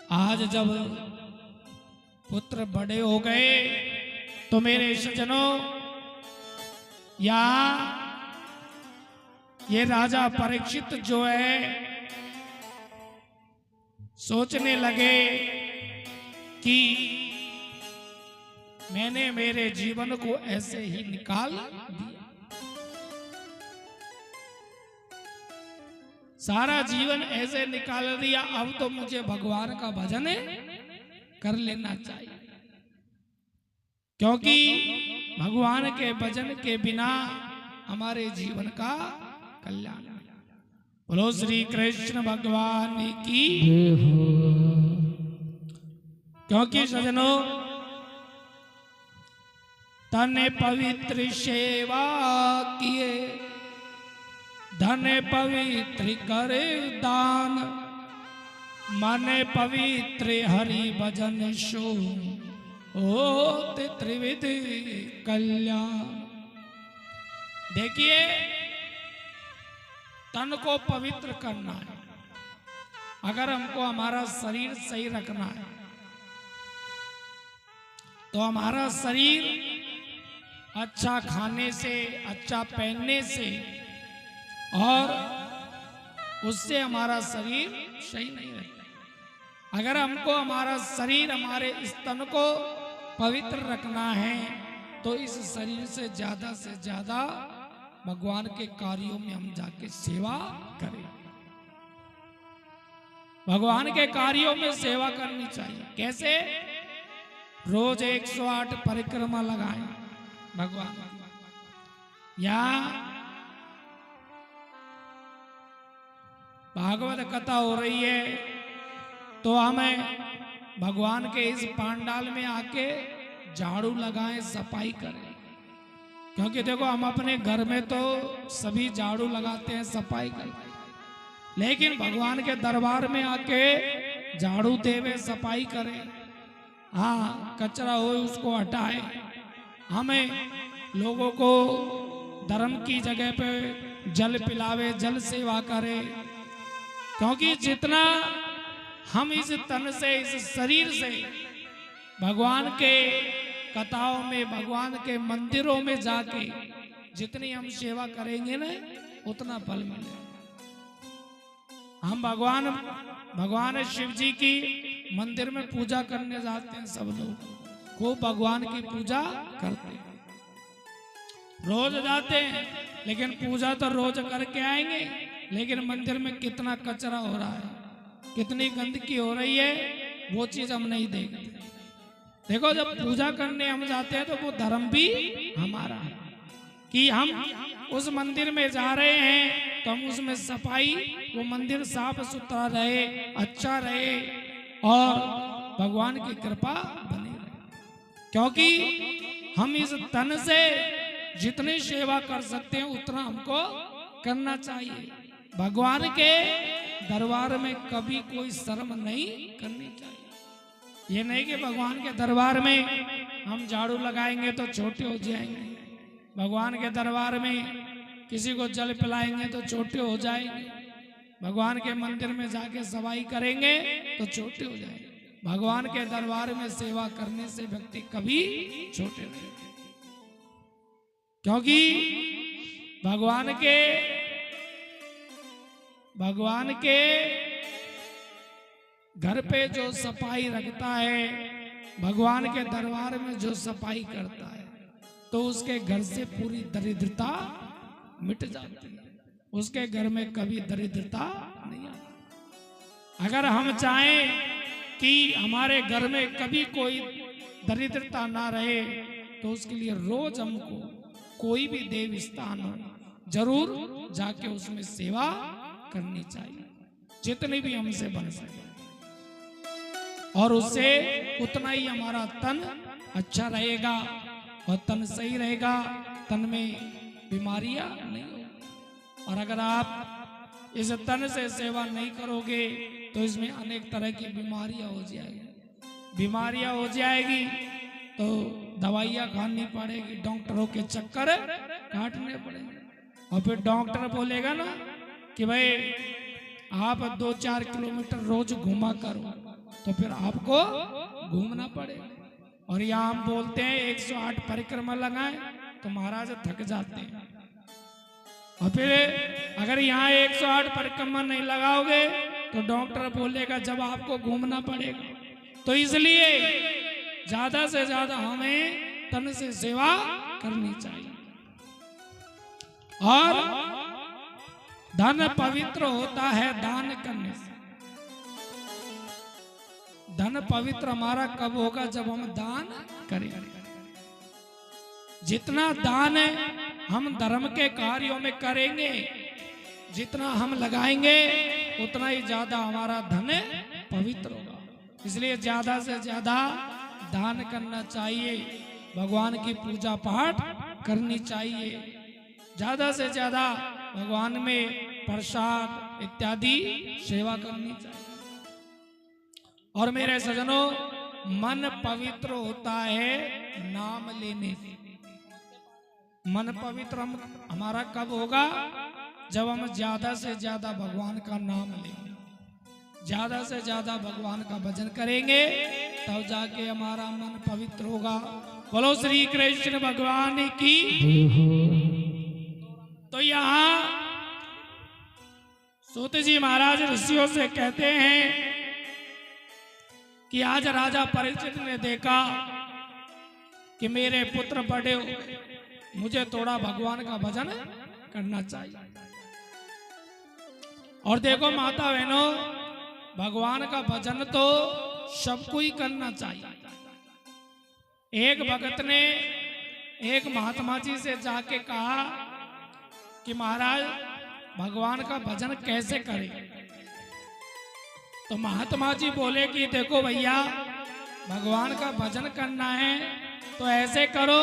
आज जब पुत्र बड़े हो गए तो मेरे सज्जनों, यहाँ ये राजा परीक्षित जो है सोचने लगे कि मैंने मेरे जीवन को ऐसे ही निकाल दिया, सारा जीवन ऐसे निकाल दिया, अब तो मुझे भगवान का भजन कर लेना चाहिए, क्योंकि भगवान के भजन के बिना हमारे जीवन का कल्याण। बोलो श्री कृष्ण भगवान की। क्योंकि सजनों, तन पवित्र सेवा किए, धन पवित्र करे दान, मन पवित्र हरि भजन सो होते त्रिविध कल्याण। देखिए, तन को पवित्र करना है, अगर हमको हमारा शरीर सही रखना है तो हमारा शरीर अच्छा खाने से, अच्छा पहनने से और उससे हमारा शरीर सही नहीं रहता। अगर हमको हमारा शरीर, हमारे इस तन को पवित्र रखना है तो इस शरीर से ज्यादा भगवान के कार्यों में हम जाके सेवा करें। भगवान के कार्यों में सेवा करनी चाहिए। कैसे? रोज 108 परिक्रमा लगाएं भगवान। या भागवत कथा हो रही है तो हमें भगवान के इस पांडाल में आके झाड़ू लगाएं, सफाई करें। क्योंकि देखो, हम अपने घर में तो सभी झाड़ू लगाते हैं, सफाई करते हैं, लेकिन भगवान के दरबार में आके झाड़ू देवे, सफाई करें। हाँ, कचरा हो उसको हटाएं। हमें लोगों को धर्म की जगह पे जल पिलावे, जल सेवा करें। क्योंकि जितना हम इस तन से, इस शरीर से भगवान के कथाओं में, भगवान के मंदिरों में जाके जितनी हम सेवा करेंगे ना, उतना फल मिलेगा। हम भगवान शिव जी की मंदिर में पूजा करने जाते हैं, सब लोग खूब भगवान की पूजा करते हैं, रोज जाते हैं, लेकिन पूजा तो रोज करके आएंगे, लेकिन मंदिर में कितना कचरा हो रहा है, कितनी गंदगी हो रही है, वो चीज हम नहीं देखते। देखो, जब पूजा करने हम जाते हैं तो वो धर्म भी हमारा है कि हम उस मंदिर में जा रहे हैं तो हम उसमें सफाई, वो मंदिर साफ सुथरा रहे, अच्छा रहे और भगवान की कृपा बनी रहे। क्योंकि हम इस तन से जितनी सेवा कर सकते हैं उतना हमको करना चाहिए। भगवान के दरबार में कभी कोई शर्म नहीं करनी चाहिए। ये नहीं कि भगवान के दरबार में हम झाड़ू लगाएंगे तो छोटे हो जाएंगे, भगवान के दरबार में किसी को जल पिलाएंगे तो छोटे हो जाएंगे, भगवान के मंदिर में जाके सफाई करेंगे तो छोटे हो जाएंगे। भगवान के दरबार में सेवा करने से व्यक्ति कभी छोटे नहीं, क्योंकि भगवान के घर पे जो सफाई रखता है, भगवान के दरबार में जो सफाई करता है, तो उसके घर से पूरी दरिद्रता मिट जाती है, उसके घर में कभी दरिद्रता नहीं आती। अगर हम चाहें कि हमारे घर में कभी कोई दरिद्रता ना रहे तो उसके लिए रोज हमको कोई भी देव स्थान हो, जरूर जाके उसमें सेवा करनी चाहिए, जितनी भी हमसे बन सके, और उससे उतना ही हमारा तन अच्छा रहेगा, और तन सही रहेगा, तन में बीमारियां नहीं होगी। और अगर आप इस तन से सेवा नहीं करोगे तो इसमें अनेक तरह की बीमारियां हो जाएगी, तो दवाइयां खानी पड़ेगी, डॉक्टरों के चक्कर काटने पड़ेंगे, और फिर डॉक्टर बोलेगा ना कि भाई आप 2-4 किलोमीटर रोज घुमा करो, तो फिर आपको घूमना पड़ेगा। और यहाँ हम बोलते हैं 108 परिक्रमा लगाएं तो महाराज थक जाते हैं। और फिर अगर यहाँ 108 परिक्रमा नहीं लगाओगे तो डॉक्टर बोलेगा जब आपको घूमना पड़ेगा। तो इसलिए ज्यादा से ज्यादा हमें तन से सेवा करनी चाहिए। और धन पवित्र होता है दान करने से। धन पवित्र हमारा कब होगा? जब हम दान करें। जितना दान हम धर्म के कार्यों में करेंगे, जितना हम लगाएंगे, उतना ही ज्यादा हमारा धन पवित्र होगा। इसलिए ज्यादा से ज्यादा दान करना चाहिए, भगवान की पूजा पाठ करनी चाहिए, ज्यादा से ज्यादा भगवान में प्रसाद इत्यादि सेवा करनी चाहिए। और मेरे सजनों, मन पवित्र होता है नाम लेने से। मन पवित्र हमारा कब होगा? जब हम ज्यादा से ज्यादा भगवान का नाम लेंगे, ज्यादा से ज्यादा भगवान का भजन करेंगे, तब जाके हमारा मन पवित्र होगा। बोलो श्री कृष्ण भगवान की। तो यहाँ सूत जी महाराज ऋषियों से कहते हैं कि आज राजा परीक्षित ने देखा कि मेरे पुत्र बड़े हो, मुझे थोड़ा भगवान का भजन करना चाहिए। और देखो माता बहनों, भगवान का भजन तो सबको ही करना चाहिए। एक भगत ने एक महात्मा जी से जाके कहा कि महाराज भगवान का भजन कैसे करें? तो महात्मा जी बोले कि देखो भैया, भगवान का भजन करना है तो ऐसे करो,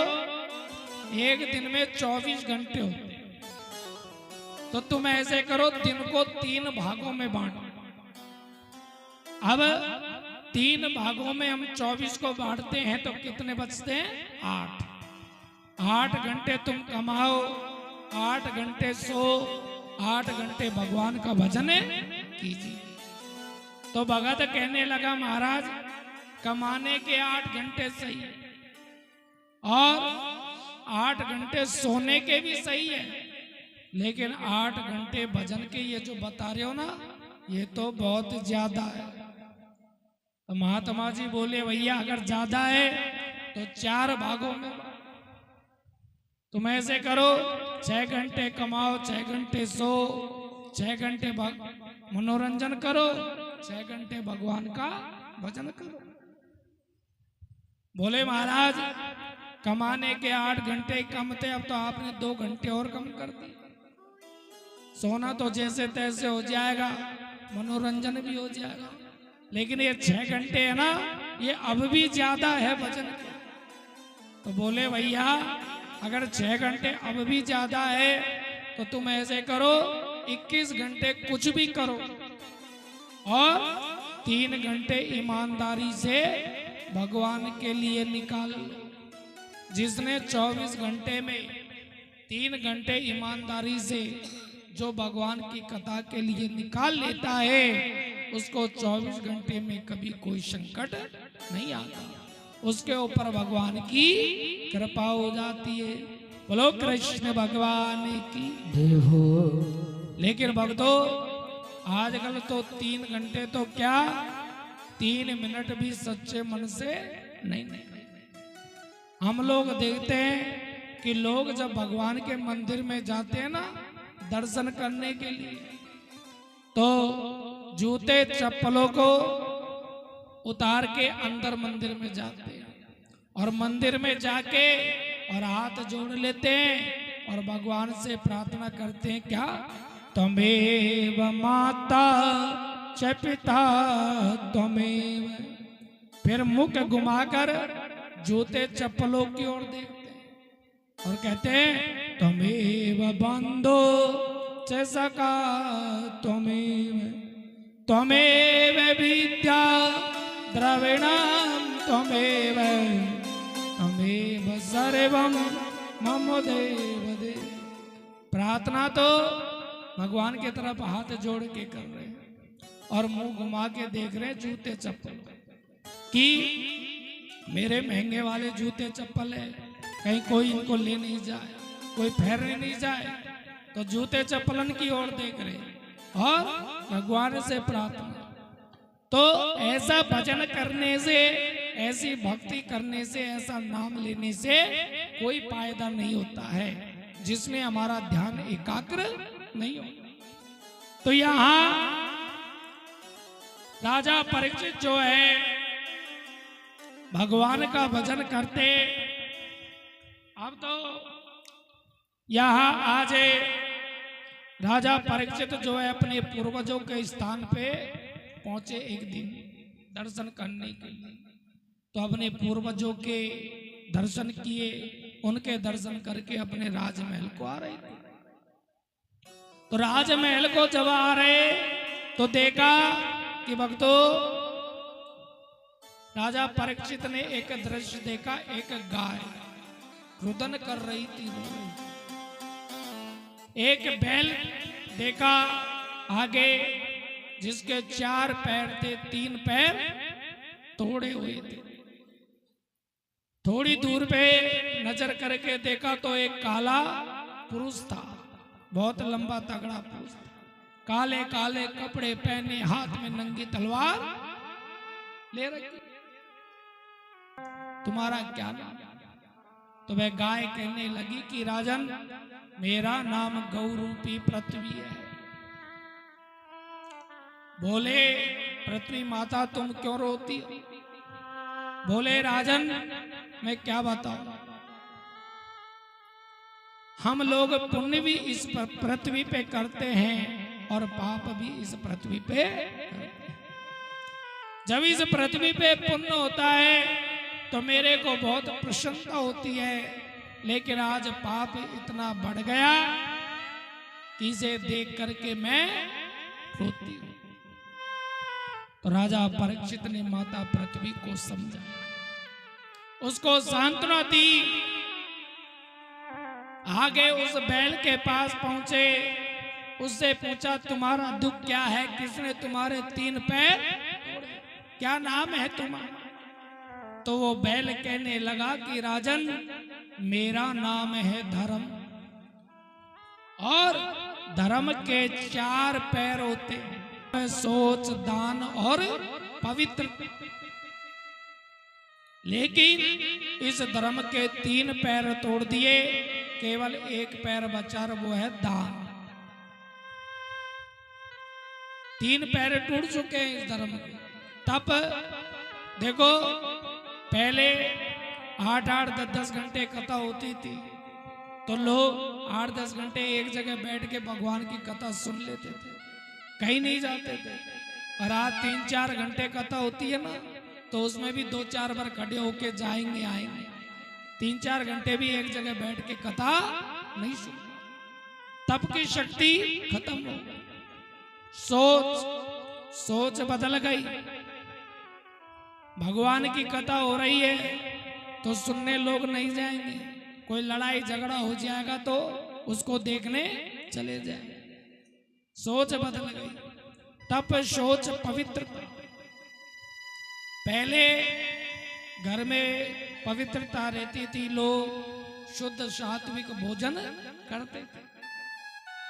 एक दिन में 24 घंटे होते, तो तुम ऐसे करो, दिन को 3 भागों में बांटो। अब 3 भागों में हम 24 को बांटते हैं तो कितने बचते हैं? 8। 8 घंटे तुम कमाओ, 8 घंटे सो, 8 घंटे भगवान का भजन कीजिए। तो भगत कहने लगा महाराज, कमाने के 8 घंटे सही है और 8 घंटे सोने के भी सही है, लेकिन 8 घंटे भजन के ये जो बता रहे हो ना, ये तो बहुत ज्यादा है। तो महात्मा जी बोले भैया अगर ज्यादा है तो 4 भागों में तुम ऐसे करो, 6 घंटे कमाओ, 6 घंटे सो, 6 घंटे मनोरंजन करो, 6 घंटे भगवान का भजन करो। बोले महाराज कमाने के 8 घंटे कम थे, अब तो आपने 2 घंटे और कम कर दिए। सोना तो जैसे तैसे हो जाएगा, मनोरंजन भी हो जाएगा, लेकिन ये 6 घंटे है ना, ये अब भी ज्यादा है भजन के। तो बोले भैया अगर 6 घंटे अब भी ज्यादा है तो तुम ऐसे करो, 21 घंटे कुछ भी करो और 3 घंटे ईमानदारी से भगवान के लिए निकाल लो। जिसने 24 घंटे में 3 घंटे ईमानदारी से जो भगवान की कथा के लिए निकाल लेता है, उसको 24 घंटे में कभी कोई संकट नहीं आता, उसके ऊपर भगवान की कृपा हो जाती है। बोलो कृष्ण भगवान की देवो। लेकिन भक्तों आजकल तो 3 घंटे तो क्या, 3 मिनट भी सच्चे मन से नहीं। हम लोग देखते हैं कि लोग जब भगवान के मंदिर में जाते हैं ना दर्शन करने के लिए, तो जूते चप्पलों को उतार के अंदर मंदिर में जाते हैं और मंदिर में जाके और हाथ जोड़ लेते हैं और भगवान से प्रार्थना करते हैं क्या, त्वमेव माता च पिता त्वमेव। फिर मुख घुमाकर जूते चप्पलों की ओर देखते हैं और कहते हैं त्वमेव बंधो च सखा त्वमेव, त्वमेव विद्या द्रविणम त्वमेव, त्वमेव सर्वम मम देव देव। प्रार्थना तो भगवान की तरफ हाथ जोड़ के कर रहे हैं और मुंह घुमा के देख रहे हैं जूते चप्पल। कि मेरे महंगे वाले जूते चप्पल है, कहीं कोई इनको ले नहीं जाए, कोई फेरने नहीं जाए, तो जूते चप्पलन की ओर देख रहे और भगवान से प्रार्थना। तो ऐसा भजन करने से, ऐसी भक्ति करने से, ऐसा नाम लेने से कोई फायदा नहीं होता है जिसमें हमारा ध्यान एकाग्र नहीं हो। तो यहां राजा परीक्षित जो है भगवान का भजन करते। अब तो यहां आज राजा परीक्षित जो है अपने पूर्वजों के स्थान पे पहुंचे एक दिन दर्शन करने के लिए। तो अपने पूर्वजों के दर्शन किए, उनके दर्शन करके अपने राजमहल को आ रहे थे। तो राजमहल को जब आ रहे तो देखा कि भक्तों राजा परीक्षित ने एक दृश्य देखा, एक गाय रुदन कर रही थी। एक बैल देखा आगे जिसके 4 पैर थे, 3 पैर तोड़े हुए थे। थोड़ी दूर पे नजर करके देखा तो एक काला पुरुष था, बहुत लंबा तगड़ा पुरुष था, काले काले कपड़े पहने, हाथ में नंगी तलवार ले रखी। तुम्हारा क्या नाम? तो वह गाय कहने लगी कि राजन, मेरा नाम गौरूपी पृथ्वी है। बोले पृथ्वी माता तुम क्यों रोती हो? बोले राजन मैं क्या बताऊं, हम लोग पुण्य भी इस पृथ्वी पे करते हैं और पाप भी इस पृथ्वी पे करते हैं। जब इस पृथ्वी पे पुण्य होता है तो मेरे को बहुत प्रसन्नता होती है, लेकिन आज पाप इतना बढ़ गया कि इसे देख करके मैं रोती हूं। तो राजा परीक्षित ने माता पृथ्वी को समझा, उसको सांत्वना दी। आगे उस बैल के पास पहुंचे, उससे पूछा तुम्हारा दुख क्या है, किसने तुम्हारे 3 पैर तोड़े, क्या नाम है तुम्हारा? तो वो बैल कहने लगा कि राजन मेरा नाम है धर्म, और धर्म के 4 पैर होते हैं, सोच, दान और पवित्र। लेकिन इस धर्म के 3 पैर तोड़ दिए, केवल 1 पैर बचा, वो है दान। 3 पैर टूट चुके हैं इस धर्म के। तब देखो पहले 8-8, 10-10 घंटे कथा होती थी, तो लोग 8-10 घंटे एक जगह बैठ के भगवान की कथा सुन लेते थे, कहीं नहीं जाते थे। और आज 3-4 घंटे कथा होती है ना, तो उसमें भी 2-4 बार खड़े होके जाएंगे आएंगे। 3-4 घंटे भी एक जगह बैठ के कथा नहीं सुन, तब की शक्ति खत्म हो गई। सोच बदल गई। भगवान की कथा हो रही है तो सुनने लोग नहीं जाएंगे, कोई लड़ाई झगड़ा हो जाएगा तो उसको देखने चले जाएंगे। सोच बदल गई। तब सोच पवित्र। पहले घर में पवित्रता रहती थी, लोग शुद्ध सात्विक भोजन करते थे।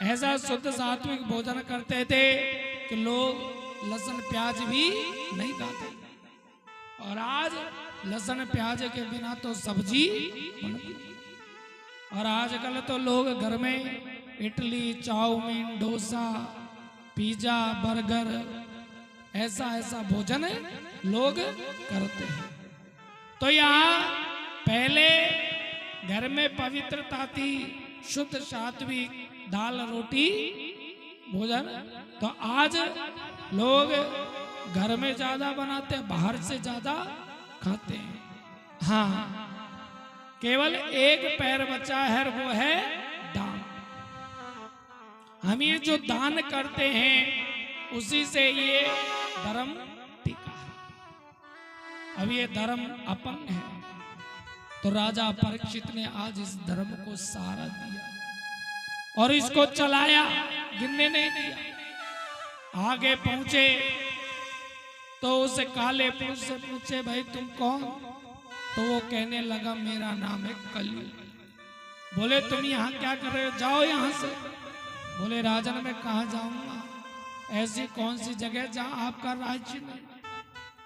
ऐसा शुद्ध सात्विक भोजन करते थे कि लोग लहसुन प्याज भी नहीं खाते। और आज लहसुन प्याज के बिना तो सब्जी बनती। और आजकल तो लोग घर में idli, chowmein, dosa, pizza, burger, ऐसा भोजन लोग करते हैं। तो यहाँ पहले घर में पवित्रता थी, शुद्ध सात्विक दाल रोटी भोजन। तो आज लोग घर में ज्यादा बनाते, बाहर से ज्यादा खाते हैं। हाँ, केवल 1 पैर बचा है, वो है दान। हम ये जो दान करते हैं उसी से ये धर्म टिका है। अब ये धर्म अपन है। तो राजा परीक्षित ने आज इस धर्म को सहारा दिया और इसको चलाया, गिनने नहीं दिया। आगे पहुंचे तो उस काले पुरुष से पूछे भाई तुम कौन? तो वो कहने लगा मेरा नाम है कलयुग। बोले तुम यहाँ क्या कर रहे हो, जाओ यहाँ से। बोले राजन मैं कहाँ जाऊंगा, ऐसी कौन सी जगह जहाँ आपका राज्य नहीं,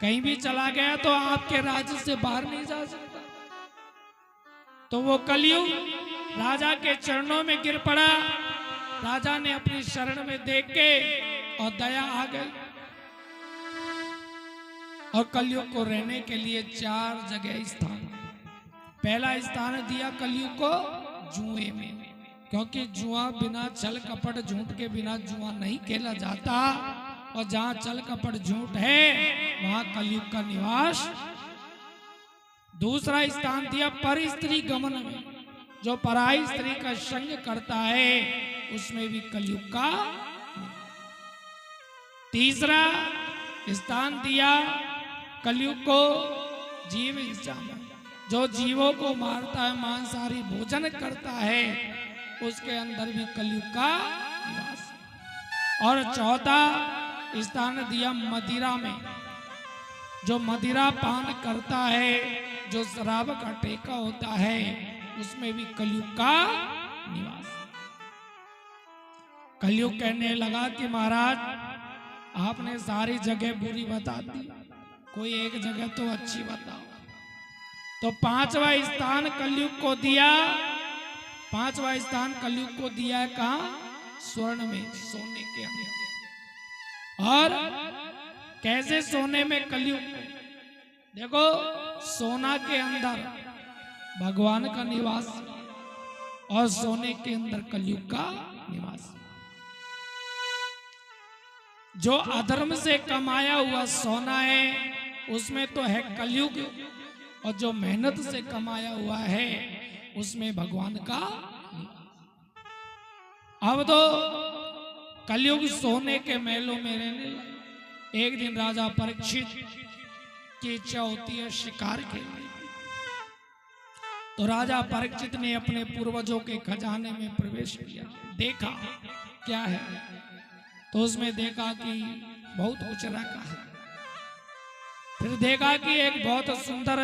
कहीं भी चला गया तो आपके राज्य से बाहर नहीं जा सकता। तो वो कलयुग राजा के चरणों में गिर पड़ा। राजा ने अपनी शरण में देख के और दया आ गई और कलयुग को रहने के लिए 4 जगह स्थान। पहला स्थान दिया कलयुग को जुए में, क्योंकि जुआ बिना छल कपट झूठ के बिना जुआ नहीं खेला जाता, और जहां छल कपट झूठ है वहां कलयुग का निवास। दूसरा स्थान दिया पर स्त्री गमन में, जो पराई स्त्री का संग करता है उसमें भी कलयुग का। तीसरा स्थान दिया कलयुग को जीव हिंसा में, जो जीवों को मारता है, मांसाहारी भोजन करता है, उसके अंदर भी कलयुग का निवास। और चौथा स्थान दिया मदिरा में, जो मदिरा पान करता है, जो शराब का ठेका होता है, उसमें भी कलयुग का निवास। कलयुग कहने लगा कि महाराज आपने सारी जगह बुरी बता दी, कोई एक जगह तो अच्छी बताओ। तो 5वां स्थान कलयुग को दिया। 5वां स्थान कलयुग को दिया है कहाँ? स्वर्ण में, सोने के अंदर। और कैसे सोने में कलयुग को? देखो सोना के अंदर भगवान का निवास और सोने के अंदर कलयुग का निवास। जो अधर्म से कमाया हुआ सोना है उसमें तो है कलयुग, और जो मेहनत से कमाया हुआ है उसमें भगवान का। अब तो कलयुग सोने के महलों में रहने लगा। एक दिन राजा परीक्षित की इच्छा होती है शिकार खेलने की। तो राजा परीक्षित ने अपने पूर्वजों के खजाने में प्रवेश किया, देखा क्या है, तो उसमें देखा कि बहुत कुछ रखा है। फिर देखा कि एक बहुत सुंदर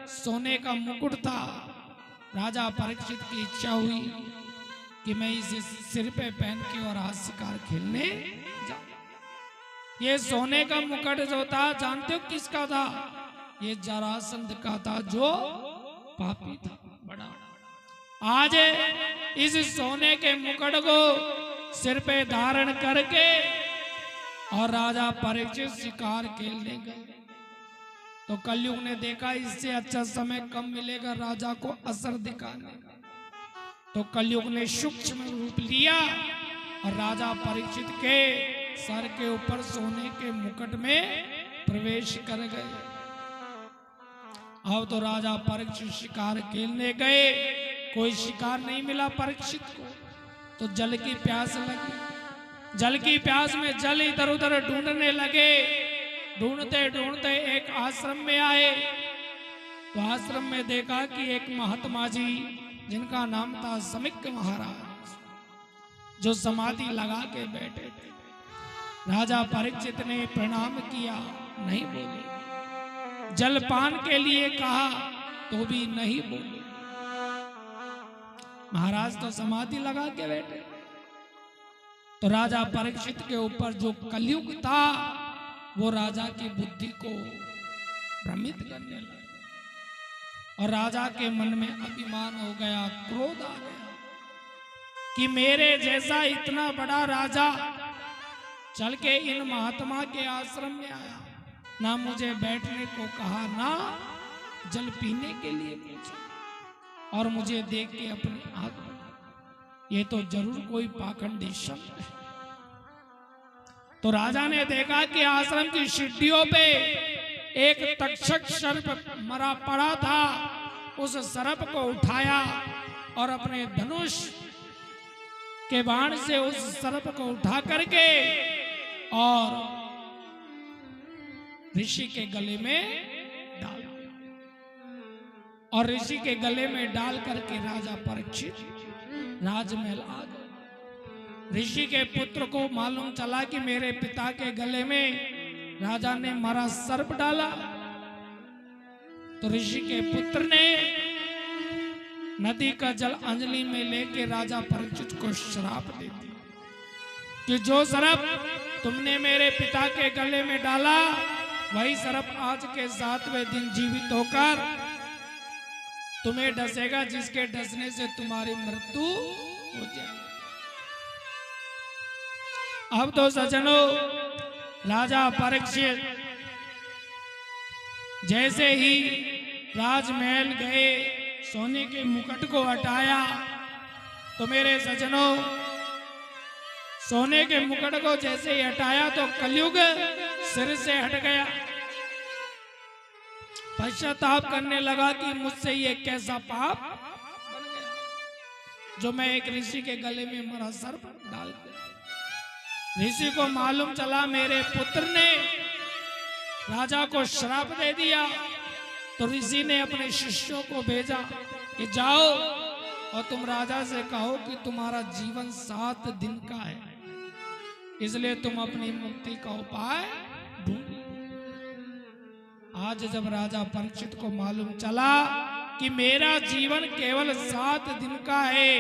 सोने का मुकुट था। राजा परीक्षित की इच्छा हुई कि मैं इसे सिर पे पहन के और आज शिकार खेलने जाऊं। ये सोने का मुकुट जो था जानते हो किसका था? ये जरासंध का था, जो पापी था बड़ा। आज इस सोने के मुकुट को सिर पे धारण करके और राजा परीक्षित शिकार खेलने गए। तो कलयुग ने देखा इससे अच्छा समय कम मिलेगा राजा को असर दिखाने का। तो कलयुग ने सूक्ष्म रूप लिया और राजा परीक्षित के सर के ऊपर सोने के मुकुट में प्रवेश कर गए। अब तो राजा परीक्षित शिकार खेलने गए, कोई शिकार नहीं मिला परीक्षित को। तो जल की प्यास लगी, जल की प्यास में जल इधर उधर ढूंढने लगे। ढूंढते ढूंढते एक आश्रम में आए। तो आश्रम में देखा कि एक महात्मा जी जिनका नाम था समिक महाराज, जो समाधि लगा के बैठे थे। राजा परीक्षित ने प्रणाम किया, नहीं बोले। जलपान के लिए कहा तो भी नहीं बोले। महाराज तो समाधि लगा के बैठे। तो राजा परीक्षित के ऊपर जो कलयुग था वो राजा की बुद्धि को भ्रमित करने लगा और राजा के मन में अभिमान हो गया, क्रोध आ गया कि मेरे जैसा इतना बड़ा राजा चल के इन महात्मा के आश्रम में आया, ना मुझे बैठने को कहा, ना जल पीने के लिए पूछा, और मुझे देख के अपनी आंख, ये तो जरूर कोई पाखंडी शब्द है। तो राजा ने देखा कि आश्रम की सीढ़ियों पे एक तक्षक सर्प मरा पड़ा था। उस सर्प को उठाया और अपने धनुष के बाण से उस सर्प को उठा करके और ऋषि के गले में डाला, और ऋषि के गले में डाल करके राजा परीक्षित राजमहल आ गए। ऋषि के पुत्र को मालूम चला कि मेरे पिता के गले में राजा ने मारा सर्प डाला, तो ऋषि के पुत्र ने नदी का जल अंजलि में लेके राजा परीक्षित को श्राप दे दिया कि जो सर्प तुमने मेरे पिता के गले में डाला, वही सर्प आज के 7वें दिन जीवित होकर तुम्हें डसेगा, जिसके डसने से तुम्हारी मृत्यु हो जाएगी। अब तो सज्जनों, राजा परीक्षित जैसे ही राजमहल गए, सोने के मुकुट को हटाया, तो मेरे सज्जनों, सोने के मुकुट को जैसे ही हटाया तो कलयुग सिर से हट गया। पश्चाताप करने लगा कि मुझसे ये कैसा पाप बन गया, जो मैं एक ऋषि के गले में मरा सर्प डाल दिया। ऋषि को मालूम चला मेरे पुत्र ने राजा को श्राप दे दिया, तो ऋषि ने अपने शिष्यों को भेजा कि जाओ और तुम राजा से कहो कि तुम्हारा जीवन 7 दिन का है, इसलिए तुम अपनी मुक्ति का उपाय ढूंढो। आज जब राजा परीक्षित को मालूम चला कि मेरा जीवन केवल 7 दिन का है,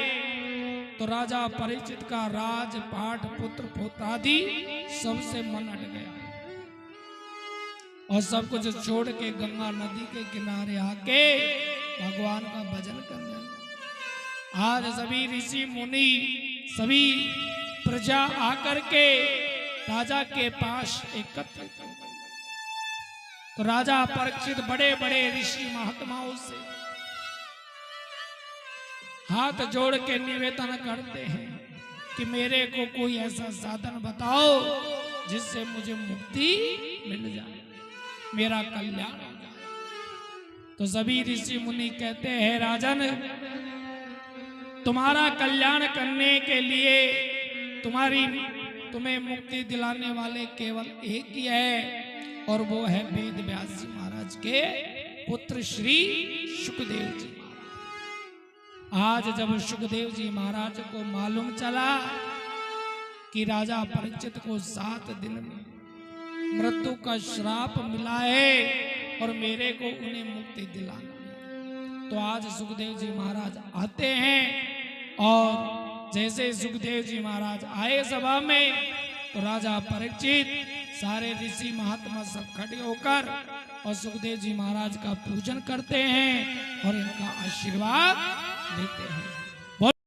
तो राजा परीक्षित का राजपाट, पुत्र पौत्रादि सबसे मन हट गया और सब कुछ छोड़ के गंगा नदी के किनारे आके भगवान का भजन करने लगे। आज सभी ऋषि मुनि, सभी प्रजा आकर के राजा के पास एकत्रित हो गए। तो राजा परीक्षित बड़े बड़े ऋषि महात्माओं से हाथ जोड़ के निवेदन करते हैं कि मेरे को कोई ऐसा साधन बताओ जिससे मुझे मुक्ति मिल जाए, मेरा कल्याण हो जाए। तो सभी ऋषि मुनि कहते हैं, राजन, तुम्हारा कल्याण करने के लिए तुम्हें मुक्ति दिलाने वाले केवल एक ही है, और वो है वेद व्यास जी महाराज के पुत्र श्री सुखदेव जी महाराज। आज जब सुखदेव जी महाराज को मालूम चला कि राजा परीक्षित को 7 दिन में मृत्यु का श्राप मिला है और मेरे को उन्हें मुक्ति दिलाना, तो आज सुखदेव जी महाराज आते हैं। और जैसे सुखदेव जी महाराज आए सभा में, तो राजा परीक्षित, सारे ऋषि महात्मा सब खड़े होकर और सुखदेव जी महाराज का पूजन करते हैं और इनका आशीर्वाद लेते हैं।